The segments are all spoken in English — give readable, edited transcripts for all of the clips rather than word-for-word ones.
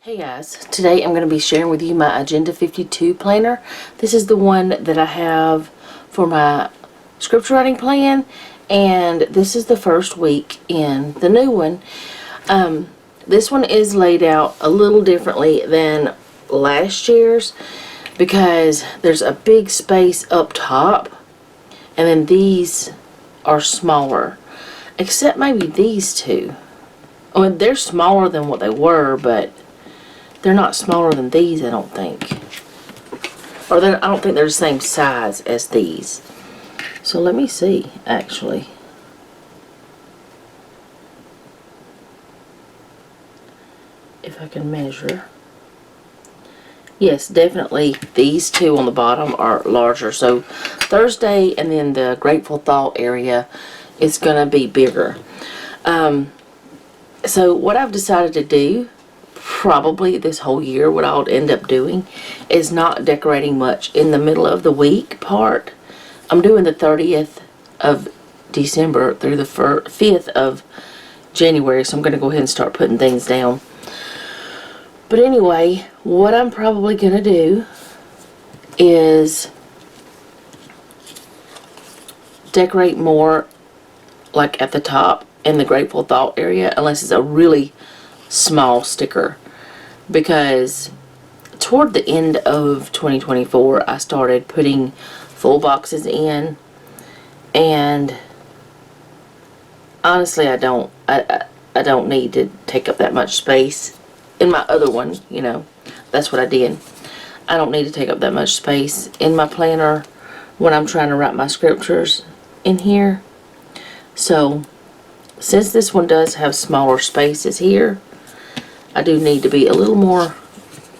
Hey guys, today I'm going to be sharing with you my Agenda 52 planner. This is the one that I have for my scripture writing plan, and this is the first week in the new one. This one is laid out a little differently than last year's because there's a big space up top, and then these are smaller, except maybe these two. I mean, they're smaller than what they were, but they're not smaller than these, I don't think. Or I don't think they're the same size as these. So let me see, actually. If I can measure. Yes, definitely these two on the bottom are larger. So Thursday and then the Grateful Thought area is going to be bigger. So what I've decided to do, probably this whole year, what I'll end up doing is not decorating much in the middle of the week part. I'm doing the 30th of December through the 5th of January, so I'm going to go ahead and start putting things down. But anyway, what I'm probably going to do is decorate more like at the top in the Grateful Thought area, unless it's a really small sticker, because toward the end of 2024 I started putting full boxes in, and honestly I don't need to take up that much space in my other one. You know, that's what I did. I don't need to take up that much space in my planner when I'm trying to write my scriptures in here. So since this one does have smaller spaces here, I do need to be a little more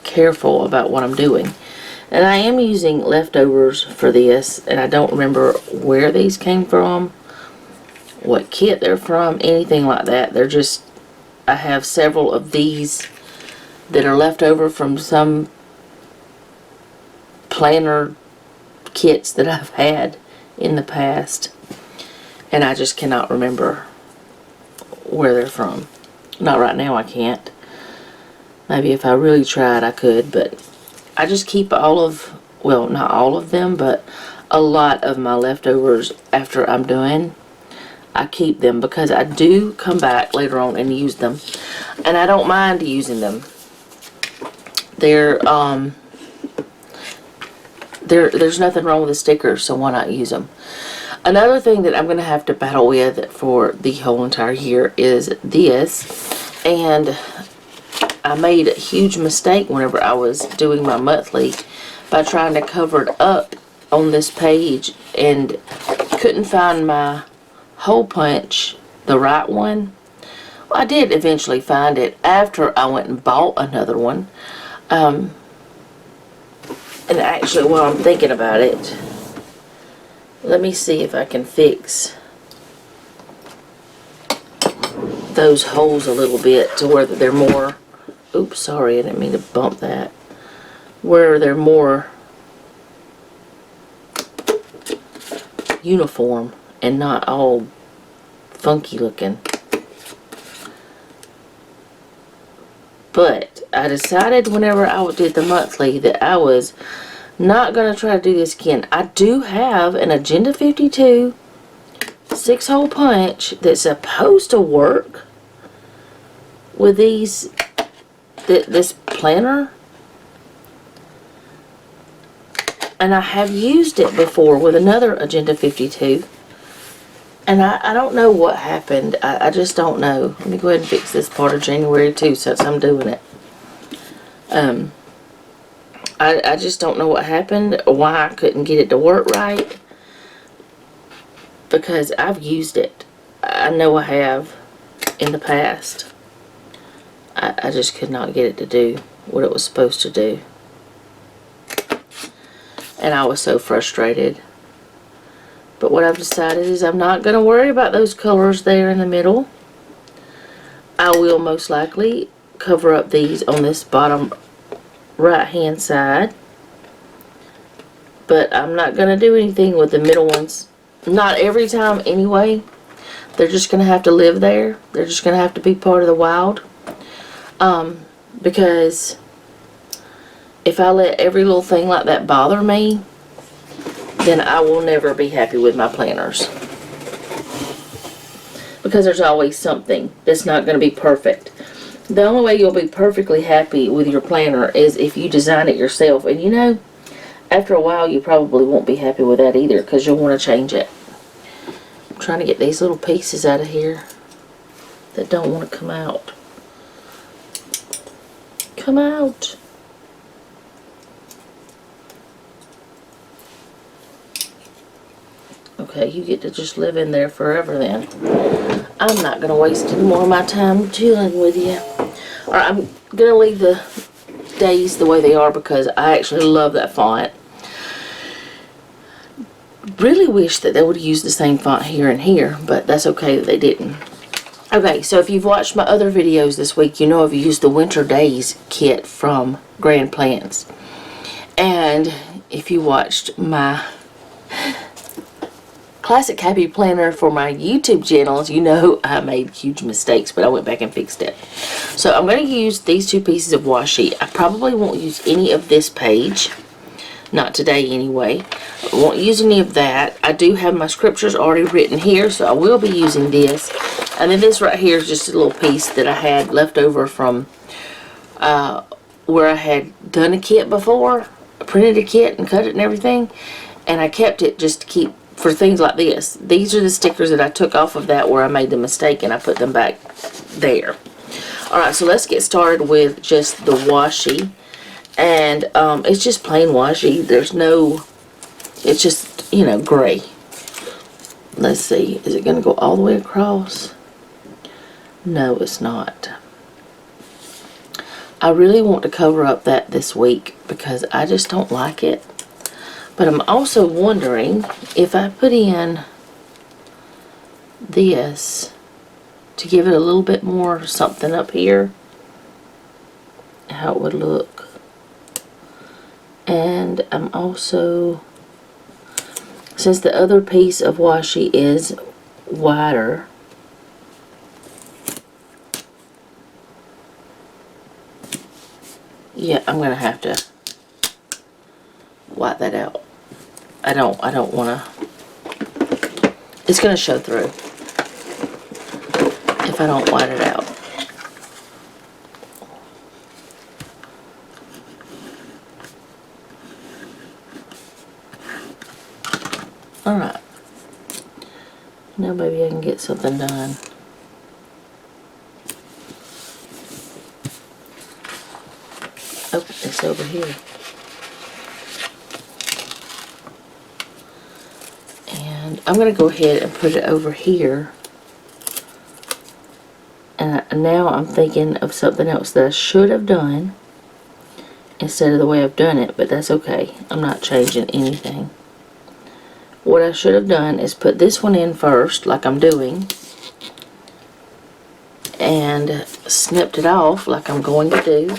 careful about what I'm doing. And I am using leftovers for this, and I don't remember where these came from, what kit they're from, anything like that. They're just, I have several of these that are left over from some planner kits that I've had in the past, and I just cannot remember where they're from. Not right now, I can't. Maybe if I really tried I could, but I just keep all of, well, not all of them, but a lot of my leftovers after I'm done. I keep them because I do come back later on and use them, and I don't mind using them. There's nothing wrong with the stickers, so why not use them? Another thing that I'm going to have to battle with for the whole entire year is this, and I made a huge mistake whenever I was doing my monthly by trying to cover it up on this page and couldn't find my hole punch, the right one. Well, I did eventually find it after I went and bought another one. And actually, while I'm thinking about it, let me see if I can fix those holes a little bit to where they're more, oops, sorry, I didn't mean to bump that, where they're more uniform and not all funky looking. But I decided whenever I did the monthly that I was not going to try to do this again. I do have an Agenda 52 6-hole punch that's supposed to work with these, this planner. And I have used it before with another Agenda 52. And I don't know what happened. I just don't know. Let me go ahead and fix this part of January too, since I'm doing it. I just don't know what happened or why I couldn't get it to work right. Because I've used it. I know I have in the past. I just could not get it to do what it was supposed to do. And I was so frustrated. But what I've decided is I'm not going to worry about those colors there in the middle. I will most likely cover up these on this bottom right hand side, but I'm not going to do anything with the middle ones. Not every time anyway. They're just going to have to live there. They're just going to have to be part of the wild. because if I let every little thing like that bother me, then I will never be happy with my planners. Because there's always something that's not going to be perfect. The only way you'll be perfectly happy with your planner is if you design it yourself. And you know, after a while you probably won't be happy with that either, because you'll want to change it. I'm trying to get these little pieces out of here that don't want to come out. Come out. Okay, you get to just live in there forever then. I'm not going to waste any more of my time chilling with you. Alright, I'm going to leave the days the way they are because I actually love that font. Really wish that they would have used the same font here and here, but that's okay that they didn't. Okay, so if you've watched my other videos this week, you know I've used the Winter Days kit from Grand Plans. And if you watched my Classic Happy Planner for my YouTube channels, you know I made huge mistakes, but I went back and fixed it. So I'm going to use these 2 pieces of washi. I probably won't use any of this page. Not today anyway. I won't use any of that. I do have my scriptures already written here, so I will be using this. And then this right here is just a little piece that I had left over from where I had done a kit before. I printed a kit and cut it and everything. And I kept it just to keep for things like this. These are the stickers that I took off of that where I made the mistake and I put them back there. Alright, so let's get started with just the washi. And it's just plain washi. There's no, it's just, you know, gray. Let's see, is it going to go all the way across? No, it's not. I really want to cover up that this week because I just don't like it. But I'm also wondering if I put in this to give it a little bit more something up here, how it would look. And I'm also, since the other piece of washi is wider, yeah, I'm gonna have to wipe that out. I don't want to, it's going to show through if I don't white it out. Alright. Now maybe I can get something done. Oh, it's over here. And I'm going to go ahead and put it over here. And now I'm thinking of something else that I should have done instead of the way I've done it, but that's okay. I'm not changing anything. What I should have done is put this one in first, like I'm doing, and snipped it off like I'm going to do.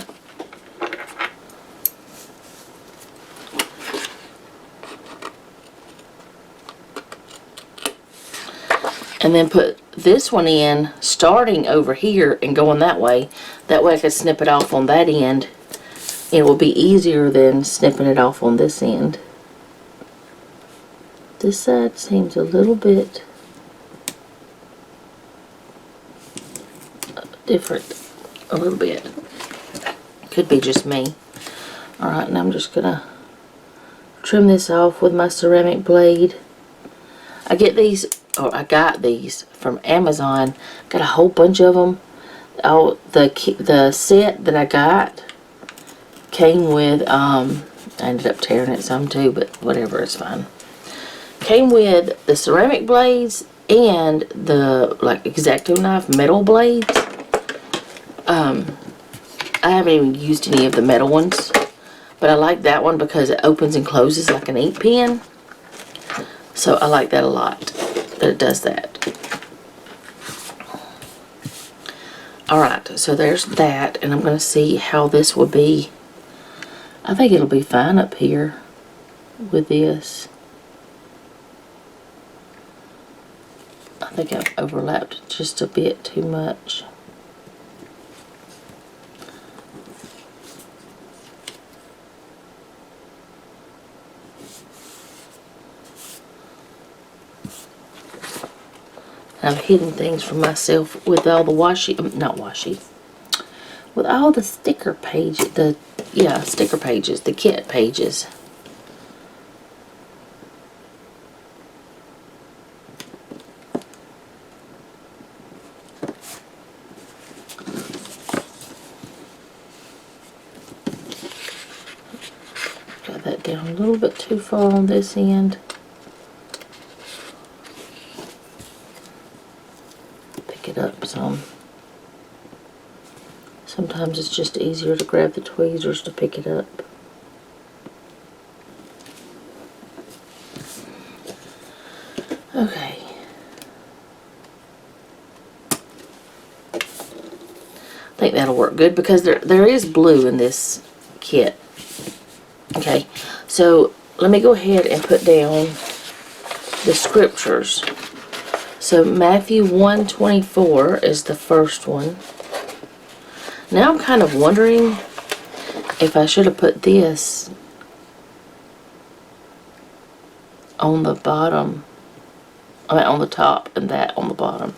And then put this one in starting over here and going that way. That way I could snip it off on that end. It will be easier than snipping it off on this end. This side seems a little bit different. A little bit. Could be just me. Alright, and I'm just gonna trim this off with my ceramic blade. I got these from Amazon. Got a whole bunch of them. Oh, the set that I got came with, I ended up tearing it some too, but whatever, it's fine. Came with the ceramic blades and the like X-Acto knife metal blades. I haven't even used any of the metal ones, but I like that one because it opens and closes like an ink pen. So I like that a lot, that it does that. Alright, so there's that, and I'm going to see how this will be. I think it'll be fine up here with this. I think I've overlapped just a bit too much. I've hidden things from myself with all the washi, not washi, with all the sticker pages, sticker pages, the kit pages. Got that down a little bit too far on this end. Pick it up some. Sometimes it's just easier to grab the tweezers to pick it up. Okay. I think that'll work good because there is blue in this kit. Okay, so let me go ahead and put down the scriptures. So Matthew 1:24 is the first one. Now I'm kind of wondering if I should have put this on the bottom, I mean on the top, and that on the bottom.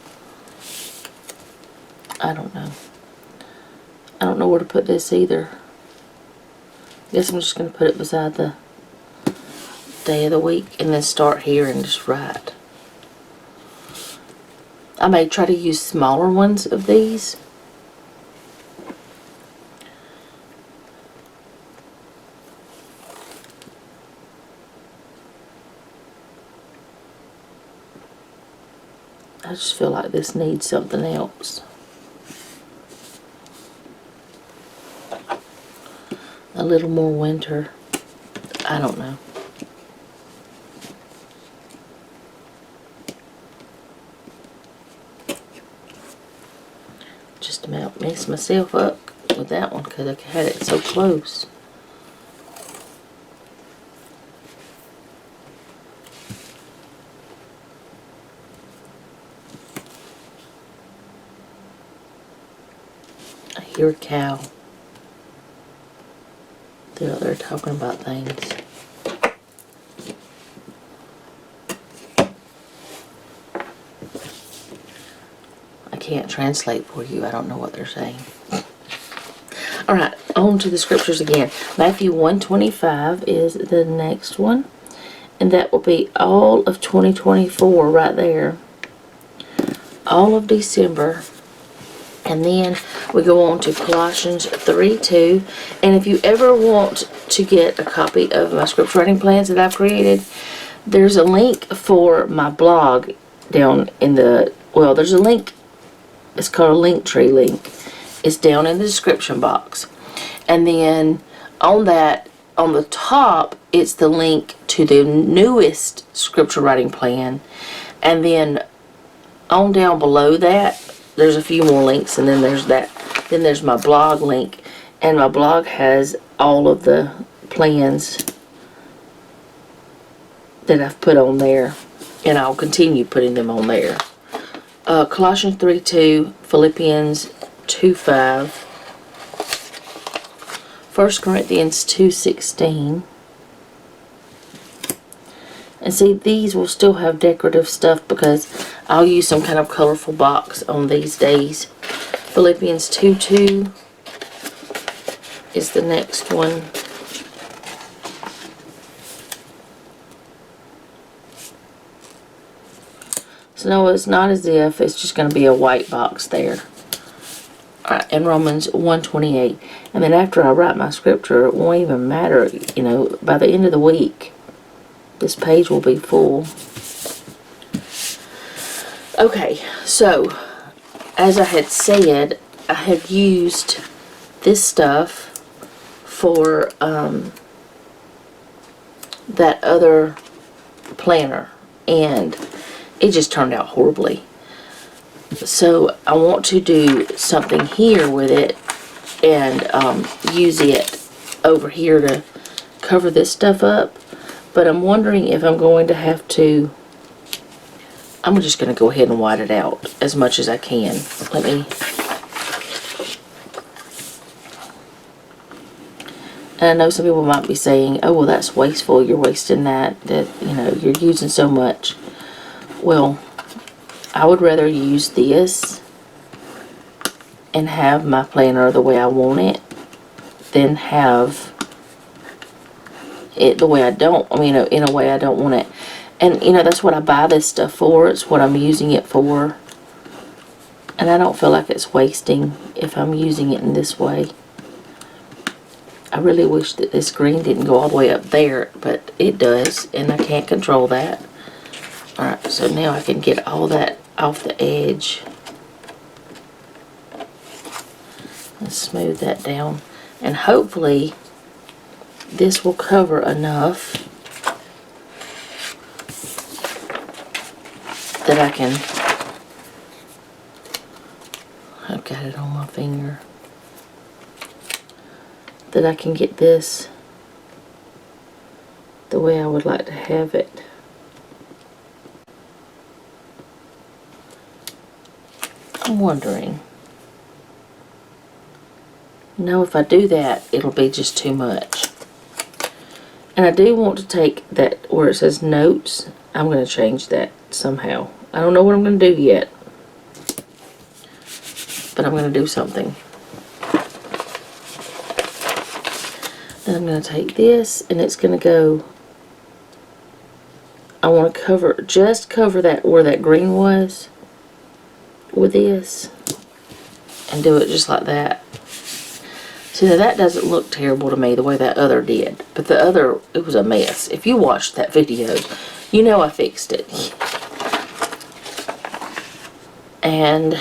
I don't know. I don't know where to put this either. I guess I'm just going to put it beside the day of the week and then start here and just write. I may try to use smaller ones of these. I just feel like this needs something else. A little more winter. I don't know. Just about messed myself up with that one because I had it so close. I hear a cow. They're out there talking about things. I can't translate for you. I don't know what they're saying. Alright, on to the scriptures again. Matthew 1:25 is the next one. And that will be all of 2024 right there. All of December. And then we go on to Colossians 3:2. And if you ever want to get a copy of my scripture writing plans that I've created, there's a link for my blog down in the, well, there's a link. It's called a Linktree link. It's down in the description box. And then on that, on the top, it's the link to the newest scripture writing plan. And then on down below that, there's a few more links, and then there's that. Then there's my blog link, and my blog has all of the plans that I've put on there, and I'll continue putting them on there. Colossians 3:2, Philippians 2:5, 1 Corinthians 2:16. And see, these will still have decorative stuff because I'll use some kind of colorful box on these days. Philippians 2:2 is the next one. So no, it's not as if it's just going to be a white box there. Alright, and Romans 1:28. And then after I write my scripture, it won't even matter, you know, by the end of the week. This page will be full. Okay, so as I had said, I had used this stuff for that other planner, and it just turned out horribly. So I want to do something here with it and use it over here to cover this stuff up. But I'm wondering if I'm going to have to, I'm just going to go ahead and white it out as much as I can. Let me, and I know some people might be saying, oh, well, that's wasteful. You're wasting that, you know, you're using so much. Well, I would rather use this and have my planner the way I want it than have it the way I don't, in a way I don't want it. And, that's what I buy this stuff for. It's what I'm using it for. And I don't feel like it's wasting if I'm using it in this way. I really wish that this green didn't go all the way up there, but it does, and I can't control that. Alright, so now I can get all that off the edge. And smooth that down. And hopefully this will cover enough that I can... I've got it on my finger. That I can get this the way I would like to have it. I'm wondering. No, if I do that, it'll be just too much. And I do want to take that where it says notes. I'm going to change that somehow. I don't know what I'm going to do yet. But I'm going to do something. Then I'm going to take this and it's going to go. I want to just cover that where that green was with this. And do it just like that. See, now that doesn't look terrible to me the way that other did. But the other, it was a mess. If you watched that video, you know I fixed it. And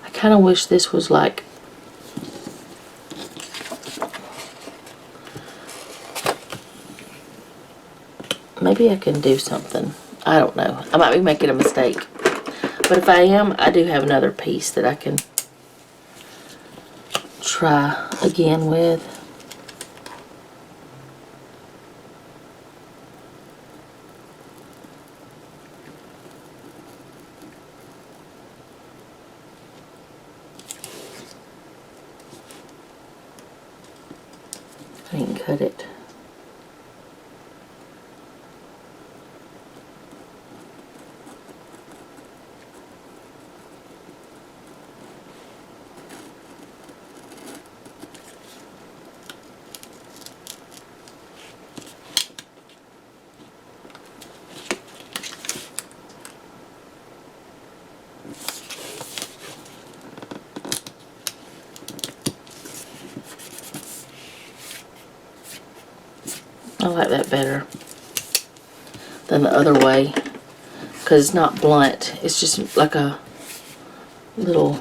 I kind of wish this was like... Maybe I can do something. I don't know. I might be making a mistake. But if I am, I do have another piece that I can try again with. I can cut it. I like that better than the other way because it's not blunt. It's just like a little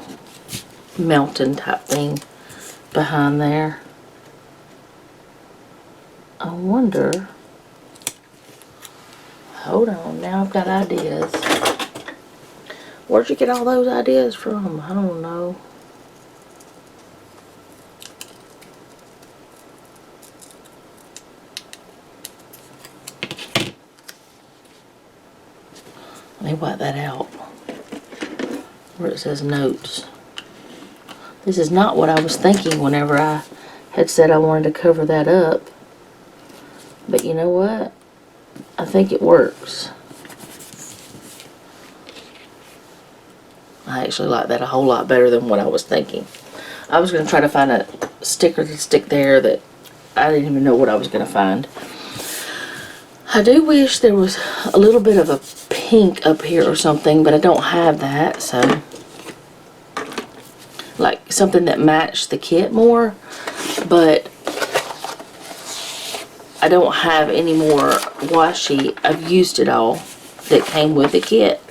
mountain type thing behind there. I wonder... Hold on, now I've got ideas. Where'd you get all those ideas from? I don't know. Let me wipe that out. Where it says notes. This is not what I was thinking whenever I had said I wanted to cover that up. But you know what? I think it works. I actually like that a whole lot better than what I was thinking. I was going to try to find a sticker to stick there that I didn't even know what I was going to find. I do wish there was a little bit of a pink up here or something, but I don't have that, so... Like something that matched the kit more, but I don't have any more washi. I've used it all that came with the kit.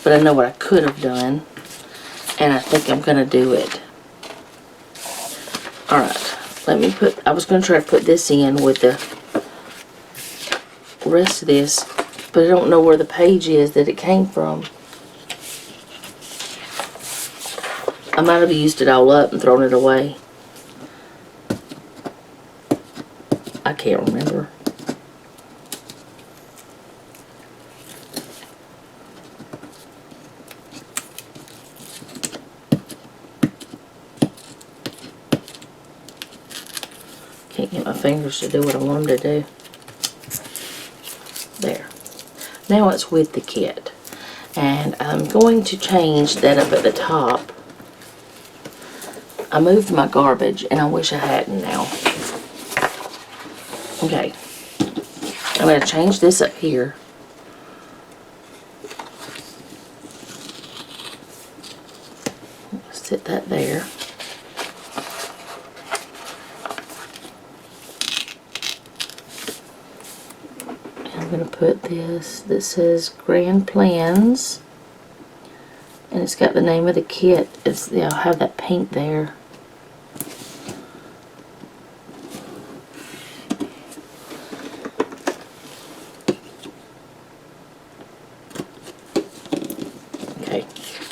But I know what I could have done, and I think I'm going to do it. Alright, let me put... I was going to try to put this in with the rest of this, but I don't know where the page is that it came from. I might have used it all up and thrown it away. I can't remember. Can't get my fingers to do what I want them to do. There. Now it's with the kit. And I'm going to change that up at the top. I moved my garbage, and I wish I hadn't now. Okay. I'm going to change this up here. Sit that there. I'm going to put this that says Grand Plans, and it's got the name of the kit. I'll have that paint there. Okay,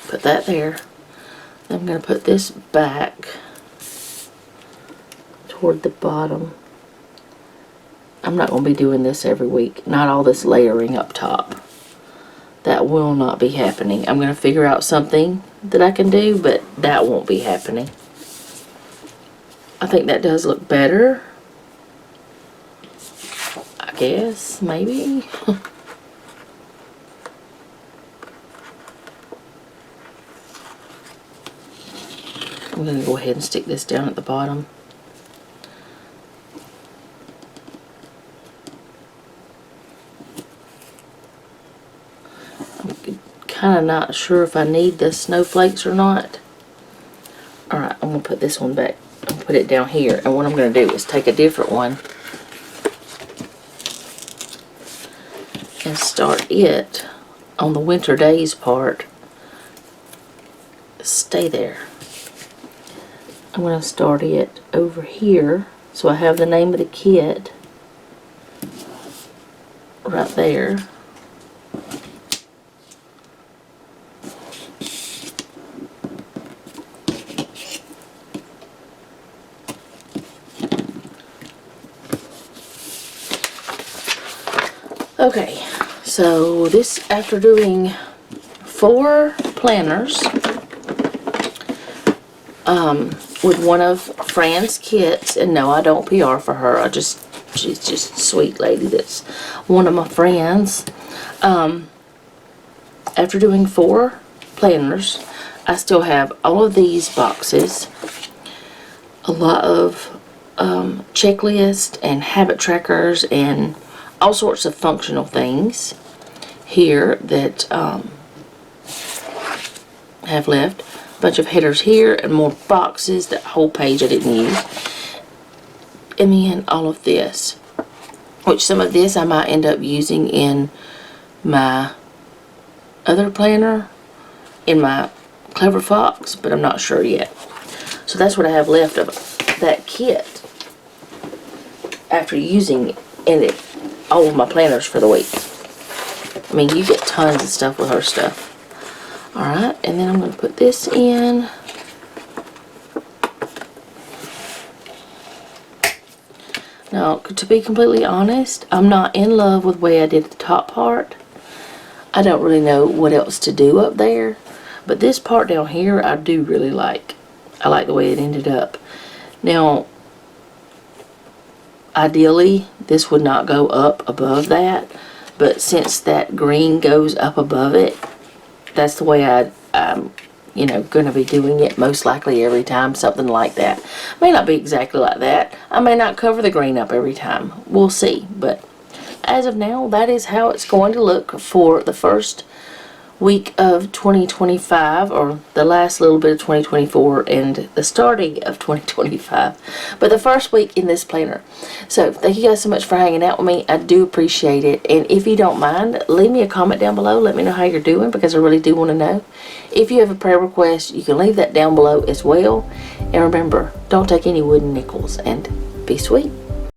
put that there. I'm going to put this back toward the bottom. I'm not going to be doing this every week. Not all this layering up top. That will not be happening. I'm going to figure out something that I can do, but that won't be happening. I think that does look better. I guess, maybe. I'm going to go ahead and stick this down at the bottom. I'm kind of not sure if I need the snowflakes or not. Alright, I'm going to put this one back. I'll put it down here. And what I'm going to do is take a different one and start it on the winter days part. Stay there. I'm going to start it over here, so I have the name of the kit right there. Okay, so this, after doing 4 planners, with one of Fran's kits, and no, I don't PR for her. She's just a sweet lady. That's one of my friends. After doing 4 planners, I still have all of these boxes, a lot of checklists and habit trackers and all sorts of functional things here that have left. Bunch of headers here and more boxes. That whole page I didn't use. And then all of this, which some of this I might end up using in my other planner, in my Clever Fox, but I'm not sure yet. So that's what I have left of that kit after using all of my planners for the week. I mean, you get tons of stuff with her stuff. Alright, and then I'm going to put this in. Now, to be completely honest, I'm not in love with the way I did the top part. I don't really know what else to do up there. But this part down here, I do really like. I like the way it ended up. Now, ideally, this would not go up above that. But since that green goes up above it, that's the way I'm going to be doing it most likely every time, something like that. May not be exactly like that. I may not cover the green up every time. We'll see. But as of now, that is how it's going to look for the first week of 2025, or the last little bit of 2024 and the starting of 2025, but the first week in this planner. So thank you guys so much for hanging out with me. I do appreciate it, and if you don't mind, leave me a comment down below. Let me know how you're doing, because I really do want to know. If you have a prayer request, you can leave that down below as well. And remember, don't take any wooden nickels, and be sweet.